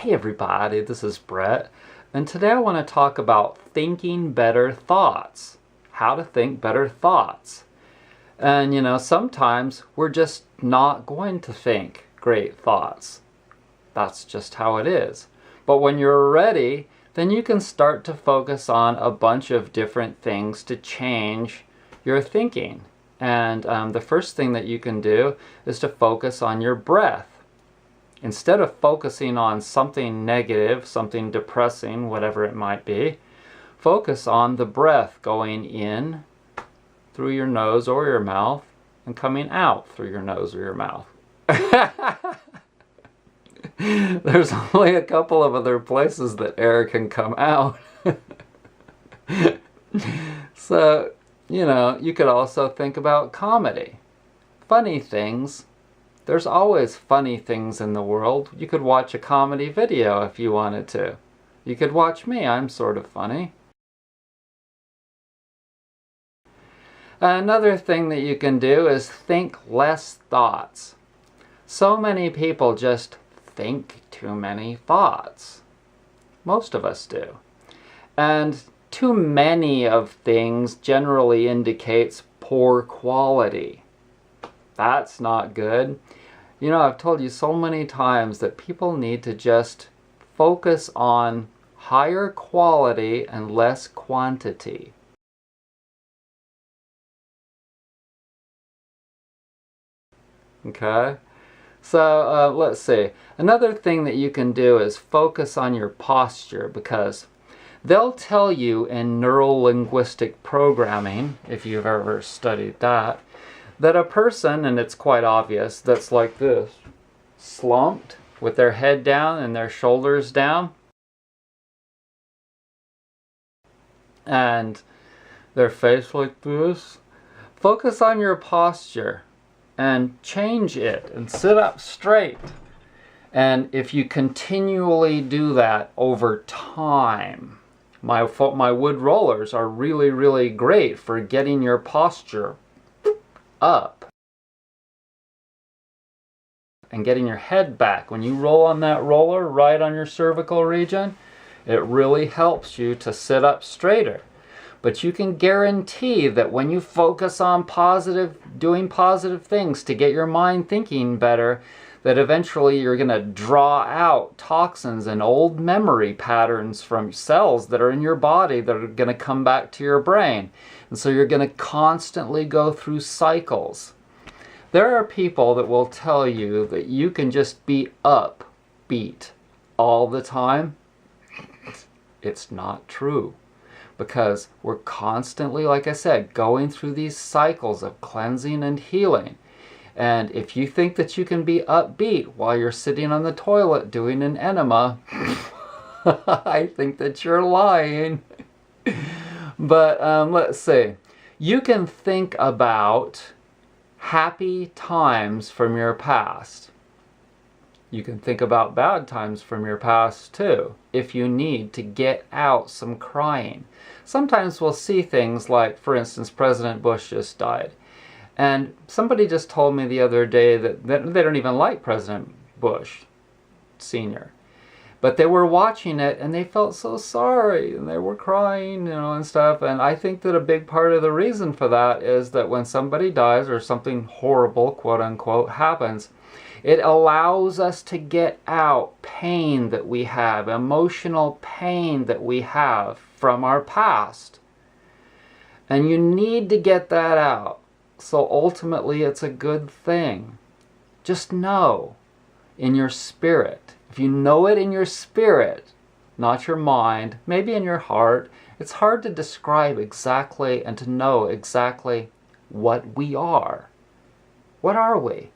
Hey everybody, this is Brett, and today I want to talk about thinking better thoughts. How to think better thoughts. And sometimes we're just not going to think great thoughts. That's just how it is. But when you're ready, then you can start to focus on a bunch of different things to change your thinking. And the first thing that you can do is to focus on your breath. Instead of focusing on something negative, something depressing, whatever it might be, focus on the breath going in through your nose or your mouth and coming out through your nose or your mouth. There's only a couple of other places that air can come out. So, you could also think about comedy. Funny things. There's always funny things in the world. You could watch a comedy video if you wanted to. You could watch me, I'm sort of funny. Another thing that you can do is think less thoughts. So many people just think too many thoughts. Most of us do. And too many of things generally indicates poor quality. That's not good. I've told you so many times that people need to just focus on higher quality and less quantity. Okay? So let's see. Another thing that you can do is focus on your posture, because they'll tell you in neuro-linguistic programming, if you've ever studied that a person, and it's quite obvious, that's like this, slumped with their head down and their shoulders down, and their face like this. Focus on your posture and change it and sit up straight. And if you continually do that over time, my wood rollers are really, really great for getting your posture up and getting your head back. When you roll on that roller right on your cervical region, it really helps you to sit up straighter. But you can guarantee that when you focus on doing positive things to get your mind thinking better, that eventually you're going to draw out toxins and old memory patterns from cells that are in your body that are going to come back to your brain. And so you're going to constantly go through cycles. There are people that will tell you that you can just be upbeat all the time. It's not true. Because we're constantly, like I said, going through these cycles of cleansing and healing. And if you think that you can be upbeat while you're sitting on the toilet doing an enema, I think that you're lying. But let's see. You can think about happy times from your past. You can think about bad times from your past too, if you need to get out some crying. Sometimes we'll see things like, for instance, President Bush just died. And somebody just told me the other day that they don't even like President Bush Sr. But they were watching it and they felt so sorry and they were crying, and stuff. And I think that a big part of the reason for that is that when somebody dies or something horrible, quote unquote, happens, it allows us to get out pain that we have, emotional pain that we have from our past. And you need to get that out. So ultimately it's a good thing. Just know in your spirit. If you know it in your spirit, not your mind, maybe in your heart, it's hard to describe exactly and to know exactly what we are. What are we?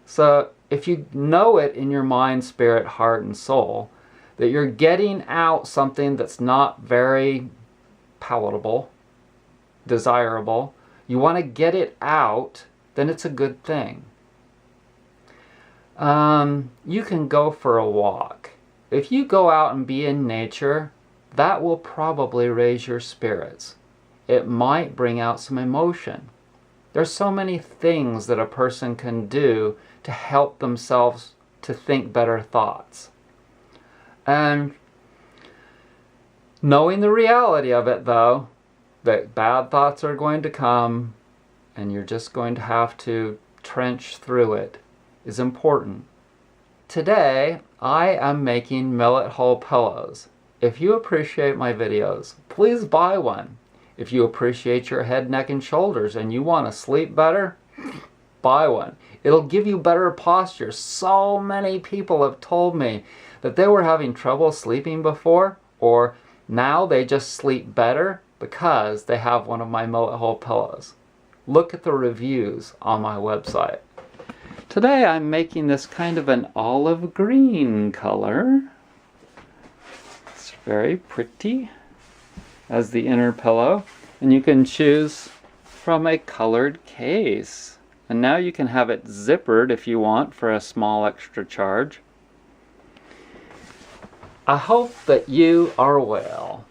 So if you know it in your mind, spirit, heart, and soul, that you're getting out something that's not very palatable, desirable, you want to get it out, then it's a good thing. You can go for a walk. If you go out and be in nature, that will probably raise your spirits. It might bring out some emotion. There's so many things that a person can do to help themselves to think better thoughts. And knowing the reality of it, though, that bad thoughts are going to come and you're just going to have to trench through it, is important. Today, I am making millet hull pillows. If you appreciate my videos, please buy one. If you appreciate your head, neck, and shoulders and you want to sleep better, buy one. It'll give you better posture. So many people have told me that they were having trouble sleeping before, or now they just sleep better because they have one of my millet hull pillows. Look at the reviews on my website. Today I'm making this kind of an olive green color. It's very pretty as the inner pillow, and you can choose from a colored case. And now you can have it zippered if you want for a small extra charge. I hope that you are well.